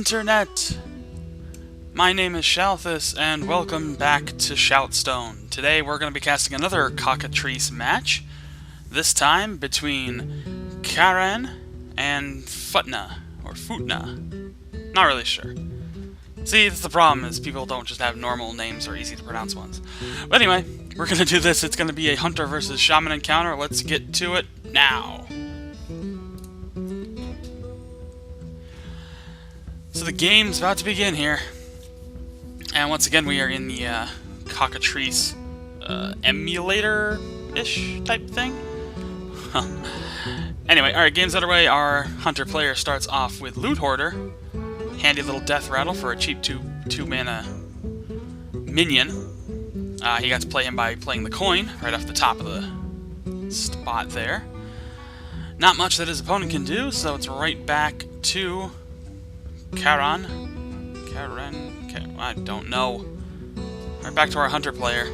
Internet! My name is Shalthis, and welcome back to ShoutStone. Today we're going to be casting another Cockatrice match, this time between Kharan and Futna, or Futna. Not really sure. See, that's the problem, is people don't just have normal names or easy to pronounce ones. But anyway, we're going to do this. It's going to be a Hunter versus Shaman encounter. Let's get to it now. So the game's about to begin here. And once again, we are in the Cockatrice emulator-ish type thing. Anyway, alright, game's underway. Our Hunter player starts off with Loot Hoarder. Handy little death rattle for a cheap two mana minion. He got to play him by playing the coin right off the top of the spot there. Not much that his opponent can do, so it's right back to Kharan, I don't know. Right back to our Hunter player.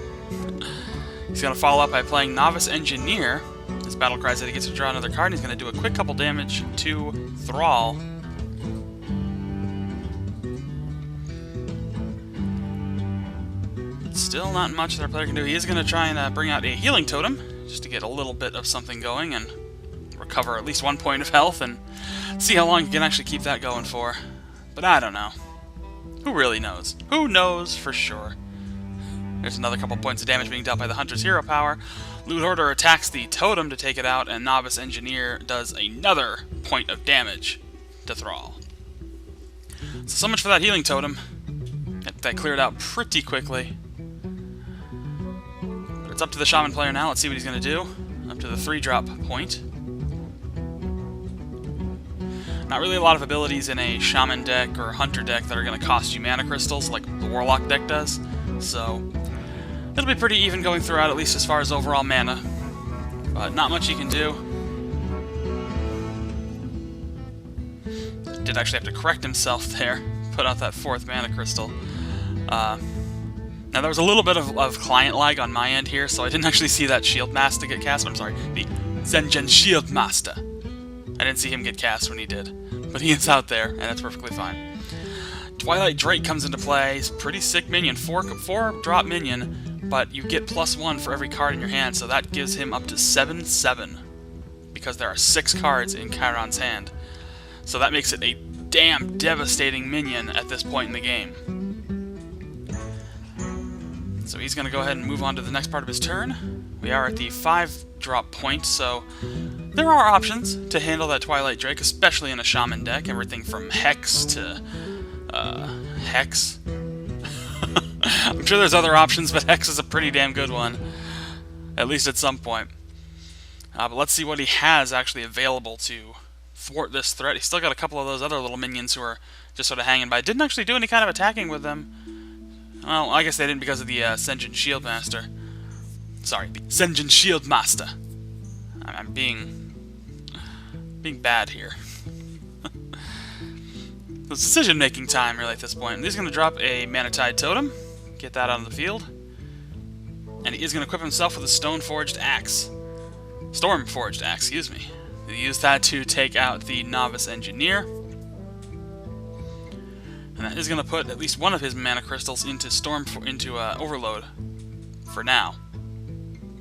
He's going to follow up by playing Novice Engineer. His battle cry is that he gets to draw another card, and he's going to do a quick couple damage to Thrall. Still not much that our player can do. He is going to try and bring out a healing totem, just to get a little bit of something going and recover at least 1 point of health, and see how long he can actually keep that going for. But I don't know. Who really knows? Who knows for sure? There's another couple points of damage being dealt by the Hunter's hero power. Loot Hoarder attacks the totem to take it out, and Novice Engineer does another point of damage to Thrall. So much for that healing totem. That cleared out pretty quickly. But it's up to the Shaman player now. Let's see what he's going to do. Up to the 3-drop point. Not really a lot of abilities in a Shaman deck or Hunter deck that are going to cost you mana crystals like the Warlock deck does, so it'll be pretty even going throughout, at least as far as overall mana. But not much he can do. Did actually have to correct himself there, put out that 4th mana crystal. Now there was a little bit of client lag on my end here, so I didn't actually see that Shield Master get cast. I'm sorry, the Zengen Shield Master. I didn't see him get cast when he did, but he is out there, and that's perfectly fine. Twilight Drake comes into play. He's a pretty sick minion, 4-drop minion, but you get +1 for every card in your hand, so that gives him up to 7/7, because there are 6 cards in Kharan's hand. So that makes it a damn devastating minion at this point in the game. So he's going to go ahead and move on to the next part of his turn. We are at the 5-drop point, so there are options to handle that Twilight Drake, especially in a Shaman deck. Everything from Hex to Hex. I'm sure there's other options, but Hex is a pretty damn good one, at least at some point. But let's see what he has actually available to thwart this threat. He's still got a couple of those other little minions who are just sort of hanging by. Didn't actually do any kind of attacking with them. Well, I guess they didn't because of the Zengen Shield Master. Sorry, the Zengen Shield Master. I'm being bad here. It's decision-making time, really, at this point. He's going to drop a Mana Tide Totem, get that out of the field, and he is going to equip himself with a Storm-Forged Axe, excuse me. He used that to take out the Novice Engineer, and that is going to put at least one of his mana crystals into Overload for now.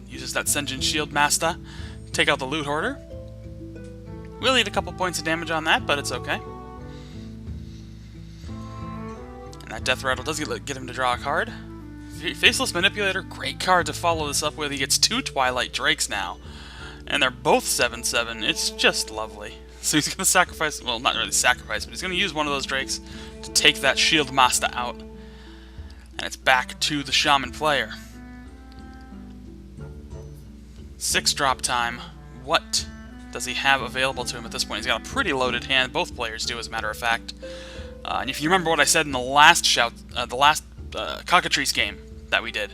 Uses that Zengen Shield Master, take out the Loot Hoarder. We'll need a couple points of damage on that, but it's okay. And that Death Rattle does get him to draw a card. Faceless Manipulator, great card to follow this up with. He gets 2 Twilight Drakes now, and they're both 7/7. It's just lovely. So he's going to sacrifice, well, not really sacrifice, but he's going to use one of those Drakes to take that Shield Master out. And it's back to the Shaman player. 6-drop time. What does he have available to him at this point? He's got a pretty loaded hand. Both players do, as a matter of fact. And if you remember what I said in the last Cockatrice game that we did,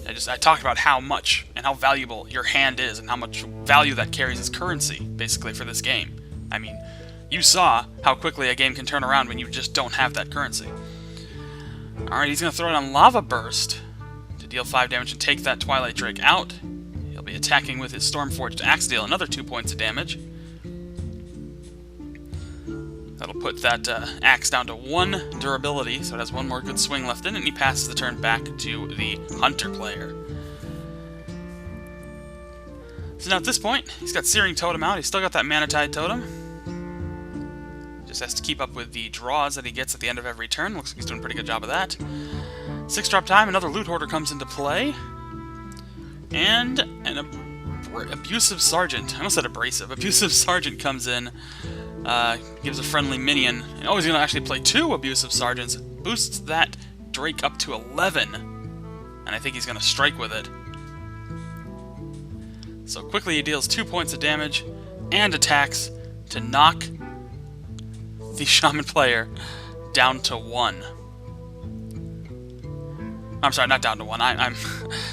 I talked about how much and how valuable your hand is, and how much value that carries as currency, basically, for this game. I mean, you saw how quickly a game can turn around when you just don't have that currency. Alright, he's going to throw down Lava Burst to deal 5 damage and take that Twilight Drake out. He'll be attacking with his Stormforged Axe, deal another 2 points of damage. That'll put that axe down to 1 durability, so it has 1 more good swing left in it, and he passes the turn back to the Hunter player. So now at this point, he's got Searing Totem out. He's still got that Mana Tide Totem. Just has to keep up with the draws that he gets at the end of every turn. Looks like he's doing a pretty good job of that. 6-drop time, another Loot Hoarder comes into play. And an Abusive Sergeant. I almost said abrasive. Abusive Sergeant comes in. Gives a friendly minion. Oh, he's going to actually play 2 Abusive Sergeants. Boosts that Drake up to 11. And I think he's going to strike with it. So quickly he deals 2 points of damage and attacks to knock the Shaman player down to 1. I'm sorry, not down to 1. I'm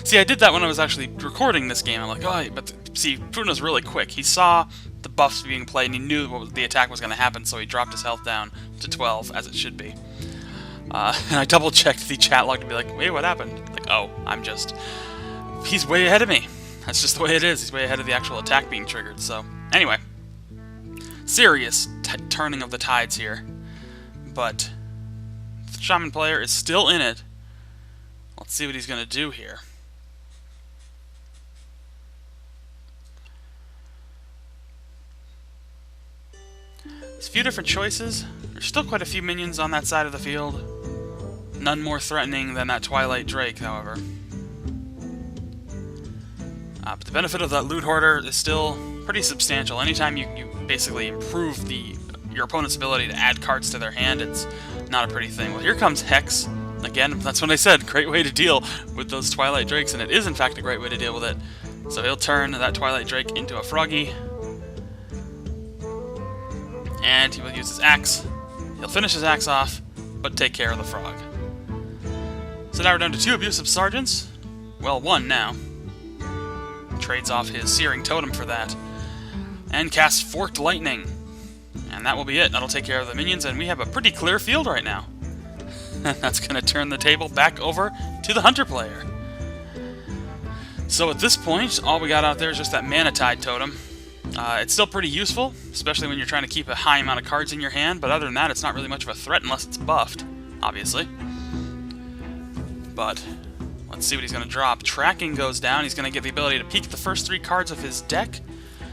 see, I did that when I was actually recording this game. I'm like, oh, but see, Futna's really quick. He saw the buffs being played, and he knew the attack was going to happen, so he dropped his health down to 12, as it should be. And I double-checked the chat log to be like, wait, what happened? Like, oh, he's way ahead of me. That's just the way it is. He's way ahead of the actual attack being triggered. So, anyway. Serious turning of the tides here. But the Shaman player is still in it. Let's see what he's going to do here. There's a few different choices. There's still quite a few minions on that side of the field. None more threatening than that Twilight Drake, however. But the benefit of that Loot Hoarder is still pretty substantial. Anytime you basically improve your opponent's ability to add cards to their hand, it's not a pretty thing. Well, here comes Hex. Again, that's what I said. Great way to deal with those Twilight Drakes, and it is, in fact, a great way to deal with it. So he'll turn that Twilight Drake into a Froggy. And he will use his axe. He'll finish his axe off, but take care of the frog. So now we're down to 2 Abusive Sergeants. Well, 1 now. Trades off his Searing Totem for that. And casts Forked Lightning. And that will be it. That'll take care of the minions, and we have a pretty clear field right now. That's going to turn the table back over to the Hunter player. So at this point, all we got out there is just that Mana Tide Totem. It's still pretty useful, especially when you're trying to keep a high amount of cards in your hand, but other than that, it's not really much of a threat unless it's buffed, obviously. But let's see what he's going to drop. Tracking goes down. He's going to get the ability to peek the first 3 cards of his deck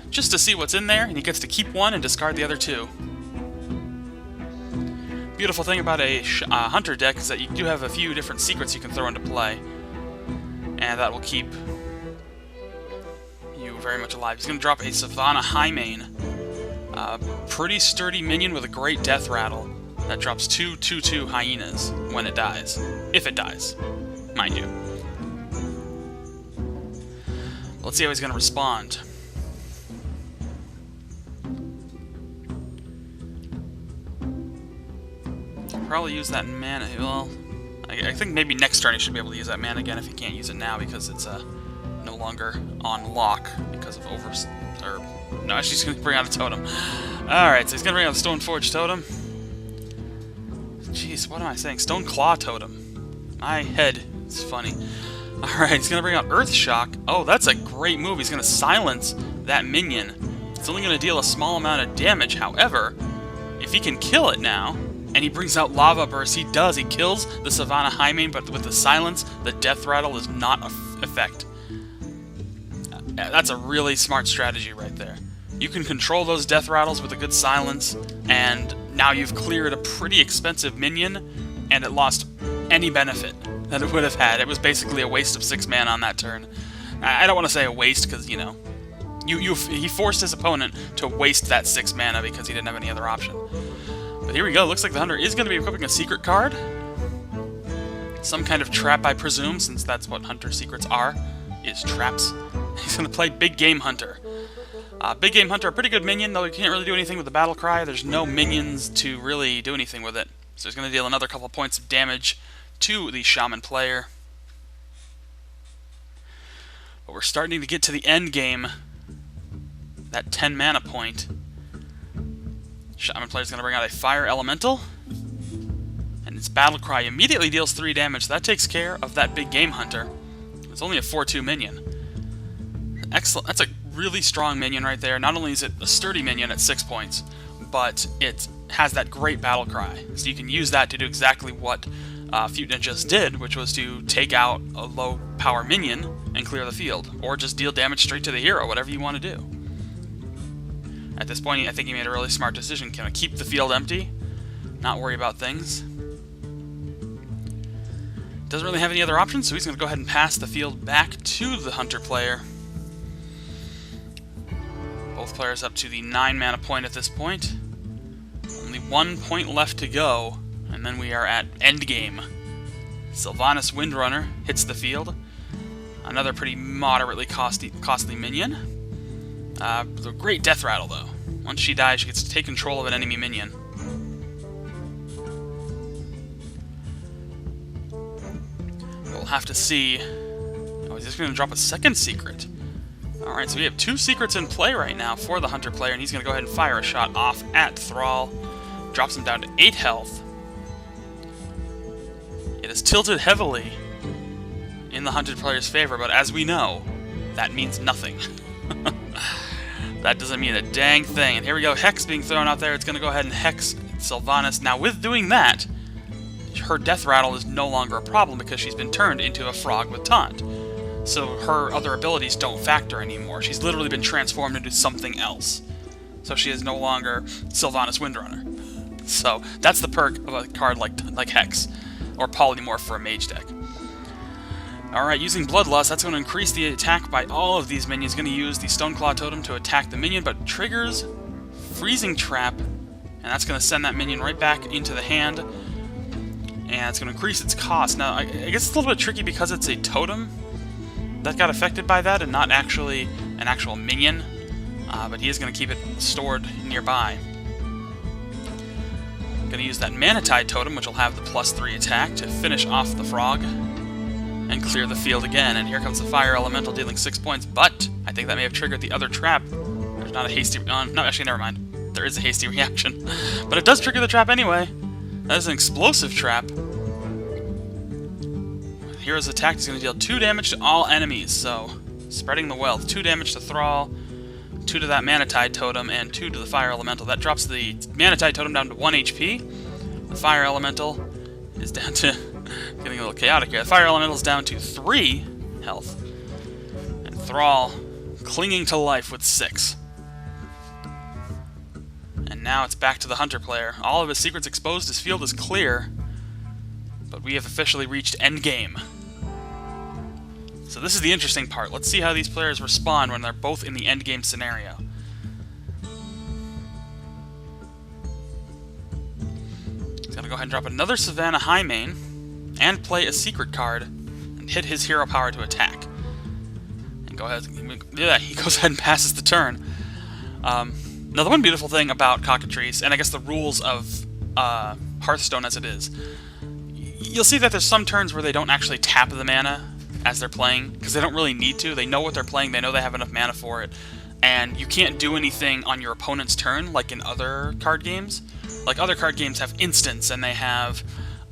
just to see what's in there, and he gets to keep 1 and discard the other 2. Beautiful thing about a Hunter deck is that you do have a few different secrets you can throw into play, and that will keep you very much alive. He's going to drop a Savannah Highmane, pretty sturdy minion with a great death rattle that drops 2 2/2 hyenas when it dies, if it dies, mind you. Let's see how he's going to respond. Probably use that mana. Well, I think maybe next turn he should be able to use that mana again if he can't use it now because it's no longer on lock because of no, actually he's going to bring out a totem. Alright, so he's going to bring out the Stoneforge Totem. Jeez, what am I saying? Stone Claw Totem. My head is funny. Alright, he's going to bring out Earth Shock. Oh, that's a great move. He's going to silence that minion. It's only going to deal a small amount of damage. However, if he can kill it now, and he brings out Lava Burst, he does. He kills the Savannah Highmane, but with the silence, the Death Rattle is not effect. That's a really smart strategy right there. You can control those Death Rattles with a good silence, and now you've cleared a pretty expensive minion, and it lost any benefit that it would have had. It was basically a waste of 6 mana on that turn. I don't want to say a waste, because, you know, he forced his opponent to waste that 6 mana because he didn't have any other option. But here we go. Looks like the Hunter is going to be equipping a secret card. Some kind of trap, I presume, since that's what Hunter secrets are, is traps. He's going to play Big Game Hunter. Big Game Hunter, a pretty good minion, though he can't really do anything with the Battle Cry. There's no minions to really do anything with it. So he's going to deal another couple points of damage to the Shaman player. But we're starting to get to the end game. That 10 mana point. Shaman player is going to bring out a Fire Elemental. And its Battle Cry immediately deals 3 damage. So that takes care of that Big Game Hunter. It's only a 4/2 minion. Excellent. That's a really strong minion right there. Not only is it a sturdy minion at 6 points, but it has that great battle cry. So you can use that to do exactly what Futna just did, which was to take out a low power minion and clear the field, or just deal damage straight to the hero, whatever you want to do. At this point, I think he made a really smart decision. Can I keep the field empty, not worry about things? Doesn't really have any other options, so he's going to go ahead and pass the field back to the Hunter player. Both players up to the 9 mana point at this point. Only 1 point left to go, and then we are at endgame. Sylvanas Windrunner hits the field. Another pretty moderately costly minion. A great death rattle, though. Once she dies, she gets to take control of an enemy minion. We'll have to see. Oh, he's just going to drop a second secret. Alright, so we have 2 secrets in play right now for the Hunter player, and he's going to go ahead and fire a shot off at Thrall. Drops him down to 8 health. It is tilted heavily in the Hunter player's favor, but as we know, that means nothing. That doesn't mean a dang thing. And here we go, Hex being thrown out there. It's going to go ahead and Hex Sylvanas. Now, with doing that, her death rattle is no longer a problem because she's been turned into a frog with taunt. So her other abilities don't factor anymore. She's literally been transformed into something else. So she is no longer Sylvanas Windrunner. So that's the perk of a card like Hex, or Polymorph for a mage deck. Alright, using Bloodlust, that's going to increase the attack by all of these minions. Going to use the Stoneclaw Totem to attack the minion, but triggers Freezing Trap, and that's going to send that minion right back into the hand, and it's going to increase its cost. Now, I guess it's a little bit tricky because it's a totem that got affected by that, and not actually an actual minion, but he is going to keep it stored nearby. Going to use that Manatide Totem, which will have the +3 attack, to finish off the frog and clear the field again. And here comes the Fire Elemental dealing 6 points, but I think that may have triggered the other trap. There's not a hasty... no, actually, never mind. There is a hasty reaction. But it does trigger the trap anyway. That is an explosive trap. Hero's attack is going to deal 2 damage to all enemies, so spreading the wealth. 2 damage to Thrall, 2 to that Manatide Totem, and 2 to the Fire Elemental. That drops the Manatide Totem down to 1 HP. The Fire Elemental is down to... getting a little chaotic here. The Fire Elemental is down to 3 health. And Thrall clinging to life with 6. And now it's back to the Hunter player. All of his secrets exposed, his field is clear. But we have officially reached endgame. So this is the interesting part. Let's see how these players respond when they're both in the endgame scenario. He's going to go ahead and drop another Savannah Highmane and play a secret card and hit his hero power to attack. And go ahead, yeah, he goes ahead and passes the turn. Now the one beautiful thing about Cockatrice, and I guess the rules of Hearthstone as it is, you'll see that there's some turns where they don't actually tap the mana as they're playing, because they don't really need to. They know what they're playing, they know they have enough mana for it, and you can't do anything on your opponent's turn like in other card games. Like other card games have instants, and they have,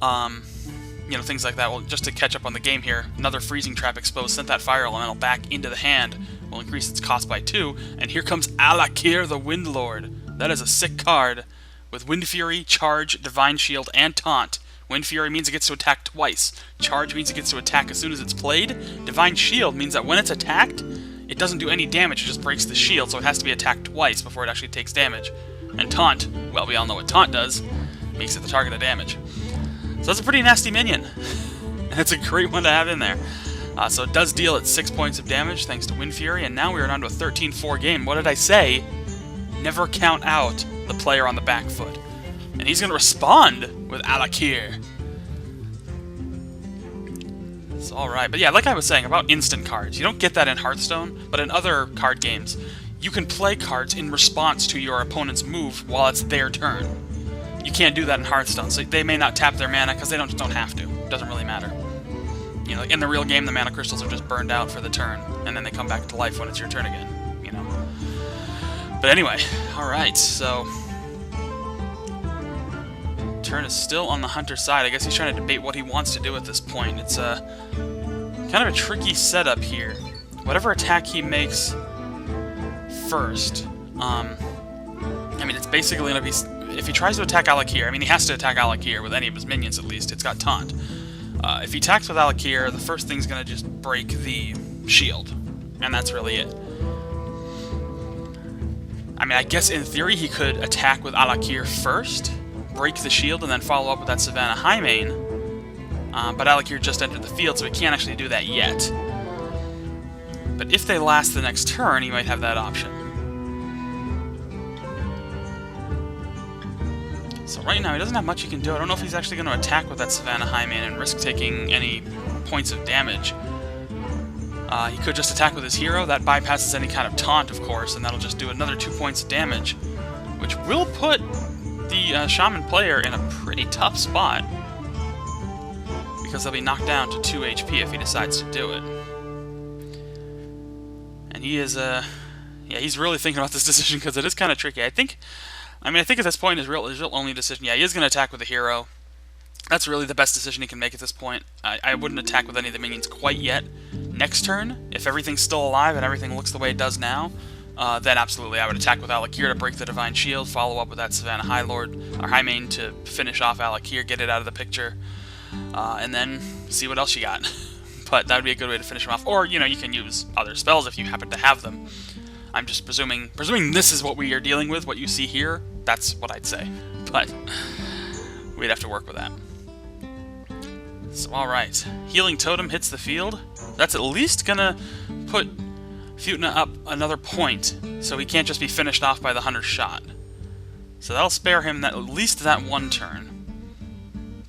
you know, things like that. Well, just to catch up on the game here, another Freezing Trap exposed sent that Fire Elemental back into the hand, will increase its cost by 2, and here comes Alakir the Windlord. That is a sick card, with Wind Fury, Charge, Divine Shield, and Taunt. Wind Fury means it gets to attack twice. Charge means it gets to attack as soon as it's played. Divine Shield means that when it's attacked, it doesn't do any damage, it just breaks the shield, so it has to be attacked twice before it actually takes damage. And Taunt, well, we all know what Taunt does, makes it the target of damage. So that's a pretty nasty minion. And it's a great one to have in there. So it does deal at 6 points of damage thanks to Wind Fury, and now we are down to a 13-4 game. What did I say? Never count out the player on the back foot. And he's going to respond with Alakir. It's alright. But yeah, like I was saying about instant cards, you don't get that in Hearthstone, but in other card games, you can play cards in response to your opponent's move while it's their turn. You can't do that in Hearthstone, so they may not tap their mana because they don't have to. It doesn't really matter. You know, in the real game, the mana crystals are just burned out for the turn, and then they come back to life when it's your turn again, you know. But anyway, alright, so... turn is still on the Hunter's side. I guess he's trying to debate what he wants to do at this point. It's kind of a tricky setup here. Whatever attack he makes first, I mean, it's basically going to be if he tries to attack Alakir, I mean, he has to attack Alakir with any of his minions at least. It's got taunt. If he attacks with Alakir, the first thing's going to just break the shield. And that's really it. I mean, I guess in theory he could attack with Alakir first, break the shield, and then follow up with that Savannah Highmane. But Alakir just entered the field, so he can't actually do that yet. But if they last the next turn, he might have that option. So right now, he doesn't have much he can do. I don't know if he's actually going to attack with that Savannah Highmane and risk taking any points of damage. He could just attack with his hero. That bypasses any kind of taunt, of course, and that'll just do another 2 points of damage, which will put the Shaman player in a pretty tough spot, because they'll be knocked down to 2 HP if he decides to do it. And he is, yeah, he's really thinking about this decision, because it is kind of tricky. I think at this point, his real only decision, yeah, he is going to attack with the hero. That's really the best decision he can make at this point. I wouldn't attack with any of the minions quite yet. Next turn, if everything's still alive and everything looks the way it does now, then absolutely I would attack with Alakir to break the Divine Shield, follow up with that Savannah Highmane to finish off Alakir, get it out of the picture, and then see what else you got. But that would be a good way to finish him off. Or, you know, you can use other spells if you happen to have them. I'm just presuming this is what we are dealing with, what you see here. That's what I'd say. But we'd have to work with that. So, alright. Healing Totem hits the field. That's at least gonna put Futna up another point, so he can't just be finished off by the Hunter's Shot. So that'll spare him at least that one turn.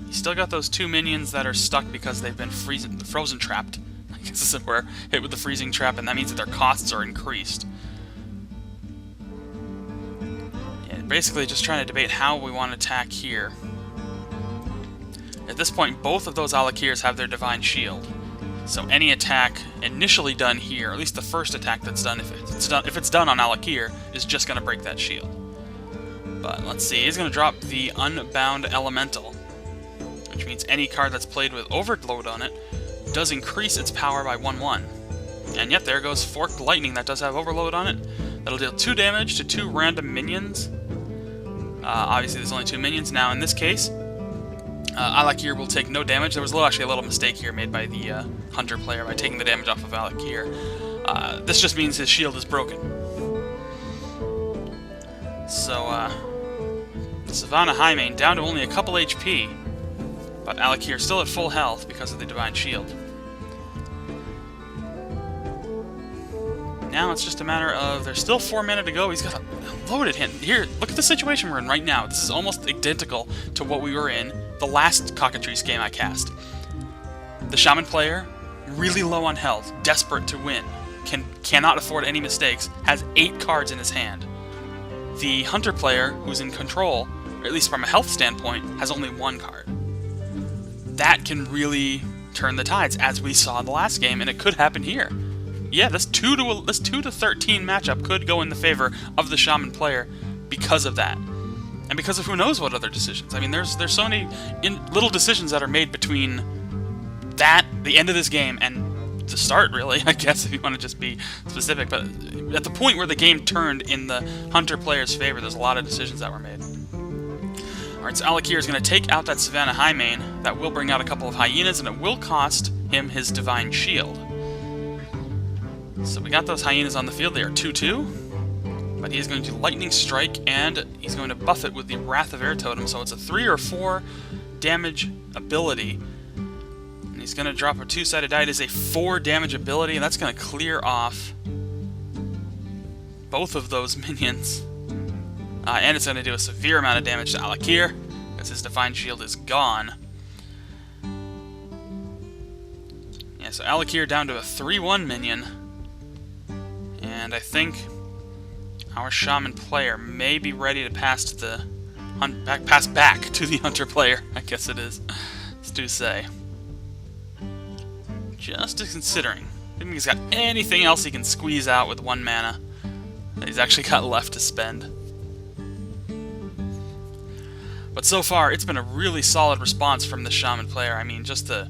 He's still got those 2 minions that are stuck because they've been frozen trapped. I guess this is where hit with the freezing trap, and that means that their costs are increased. Yeah, basically just trying to debate how we want to attack here. At this point, both of those Alakirs have their Divine Shield. So any attack initially done here, or at least the first attack that's done, if it's done on Alakir, is just going to break that shield. But let's see, he's going to drop the Unbound Elemental, which means any card that's played with Overload on it does increase its power by 1/1. And yet there goes Forked Lightning that does have Overload on it. That'll deal 2 damage to 2 random minions. Obviously there's only 2 minions. Now in this case, Alakir will take no damage. There was actually a little mistake here made by the Hunter player by taking the damage off of Alakir. This just means his shield is broken. So, Savannah Highmane down to only a couple HP, but Alakir still at full health because of the Divine Shield. Now it's just a matter of, there's still 4 mana to go. He's got a loaded hand. Here, look at the situation we're in right now. This is almost identical to what we were in the last Cockatrice game I cast. The Shaman player, really low on health, desperate to win, cannot afford any mistakes, has 8 cards in his hand. The Hunter player, who's in control, or at least from a health standpoint, has only 1 card. That can really turn the tides, as we saw in the last game, and it could happen here. Yeah, this 2 to 13 matchup could go in the favor of the Shaman player because of that. And because of who knows what other decisions. I mean, there's so many little decisions that are made between that, the end of this game, and the start, really, I guess, if you want to just be specific. But at the point where the game turned in the Hunter player's favor, there's a lot of decisions that were made. Alright, so Alakir is going to take out that Savannah Highmane. That will bring out a couple of Hyenas, and it will cost him his Divine Shield. So we got those Hyenas on the field. They are 2/2. But he is going to Lightning Strike, and he's going to buff it with the Wrath of Air Totem. So it's a 3 or 4 damage ability. And he's going to drop a 2-sided die. It is a 4 damage ability, and that's going to clear off both of those minions. And it's going to do a severe amount of damage to Alakir, because his Divine Shield is gone. Yeah, so Alakir down to a 3/1 minion. And I think our Shaman player may be ready to pass to the pass back to the Hunter player, I guess it is to say. Just considering. I think he's got anything else he can squeeze out with 1 mana that he's actually got left to spend. But so far, it's been a really solid response from the Shaman player. I mean, just the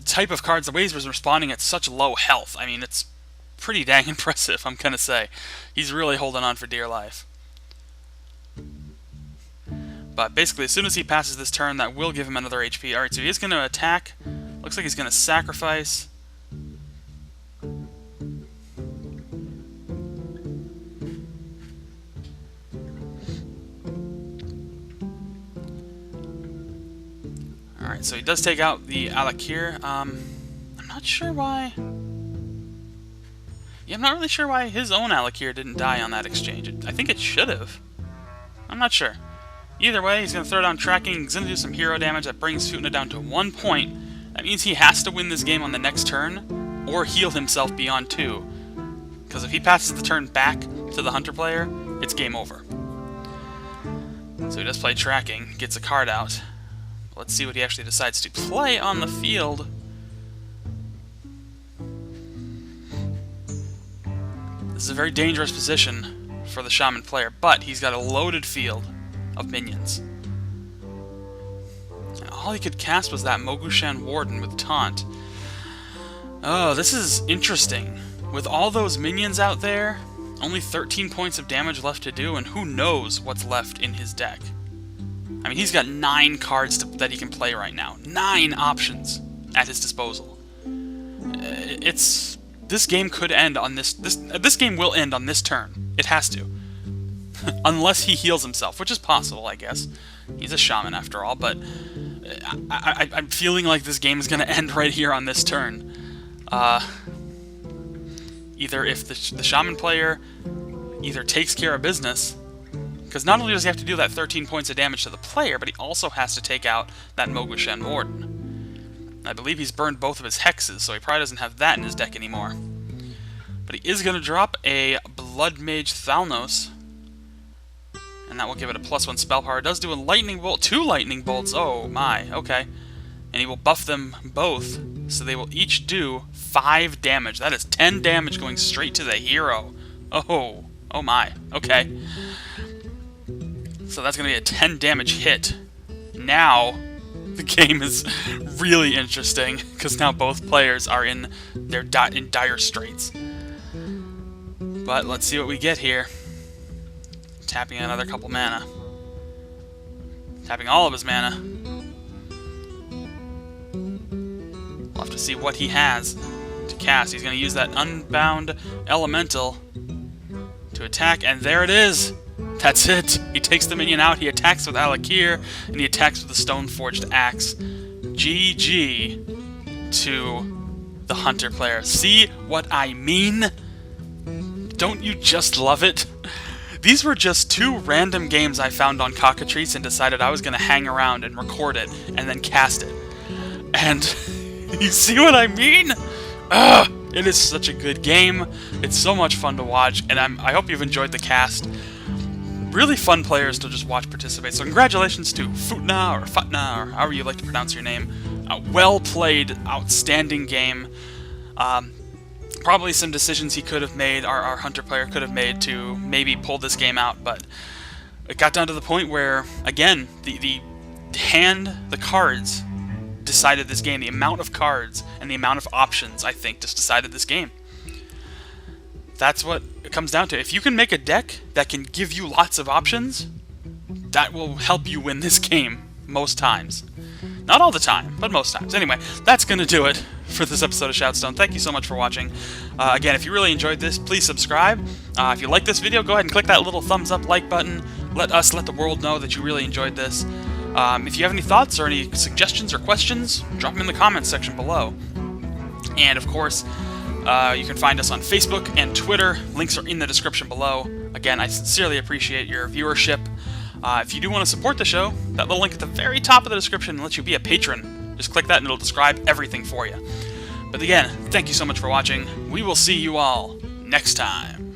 type of cards, the way he's responding at such low health. I mean, it's pretty dang impressive, I'm gonna say. He's really holding on for dear life. But basically, as soon as he passes this turn, that will give him another HP. Alright, so he's going to attack. Looks like he's going to sacrifice. Alright, so he does take out the Alakir. I'm not sure why... Yeah, I'm not really sure why his own Alakir didn't die on that exchange. I think it should have. I'm not sure. Either way, he's going to throw down tracking. He's going to do some hero damage that brings Futna down to 1 point. That means he has to win this game on the next turn, or heal himself beyond 2. Because if he passes the turn back to the Hunter player, it's game over. So he does play tracking, gets a card out. Let's see what he actually decides to play on the field. This is a very dangerous position for the Shaman player, but he's got a loaded field of minions. And all he could cast was that Mogushan Warden with Taunt. Oh, this is interesting. With all those minions out there, only 13 points of damage left to do, and who knows what's left in his deck. I mean, he's got 9 cards that he can play right now. 9 options at his disposal. This game could end on this game will end on this turn. It has to. Unless he heals himself, which is possible, I guess. He's a shaman after all, but I'm feeling like this game is going to end right here on this turn. Either if the shaman player either takes care of business, because not only does he have to do that 13 points of damage to the player, but he also has to take out that Mogushan Warden. I believe he's burned both of his hexes, so he probably doesn't have that in his deck anymore. But he is going to drop a Blood Mage Thalnos, and that will give it a +1 spell power. It does do a lightning bolt, 2 lightning bolts. Oh my, okay. And he will buff them both, so they will each do 5 damage. That is 10 damage going straight to the hero. Oh my, okay. So that's going to be a 10 damage hit. Now, the game is really interesting, because now both players are in dire straits. But let's see what we get here. Tapping another couple mana. Tapping all of his mana. We'll have to see what he has to cast. He's going to use that Unbound Elemental to attack, and there it is! That's it! He takes the minion out, he attacks with Alakir, and he attacks with the Stone-Forged Axe. GG to the Hunter player. See what I mean? Don't you just love it? These were just 2 random games I found on Cockatrice and decided I was going to hang around and record it, and then cast it. And you see what I mean? It is such a good game. It's so much fun to watch, and I hope you've enjoyed the cast. Really fun players to just watch participate. So congratulations to Futna, or Futna, or however you like to pronounce your name. A well-played, outstanding game. Probably some decisions he could have made, our Hunter player could have made to maybe pull this game out, but it got down to the point where, again, the cards decided this game. The amount of cards and the amount of options, I think, just decided this game. That's what it comes down to. If you can make a deck that can give you lots of options, that will help you win this game most times. Not all the time, but most times. Anyway, that's going to do it for this episode of ShoutStone. Thank you so much for watching. Again, if you really enjoyed this, please subscribe. If you like this video, go ahead and click that little thumbs up like button. Let the world know that you really enjoyed this. If you have any thoughts or any suggestions or questions, drop them in the comments section below. And of course, you can find us on Facebook and Twitter. Links are in the description below. Again, I sincerely appreciate your viewership. If you do want to support the show, that little link at the very top of the description lets you be a patron. Just click that and it'll describe everything for you. But again, thank you so much for watching. We will see you all next time.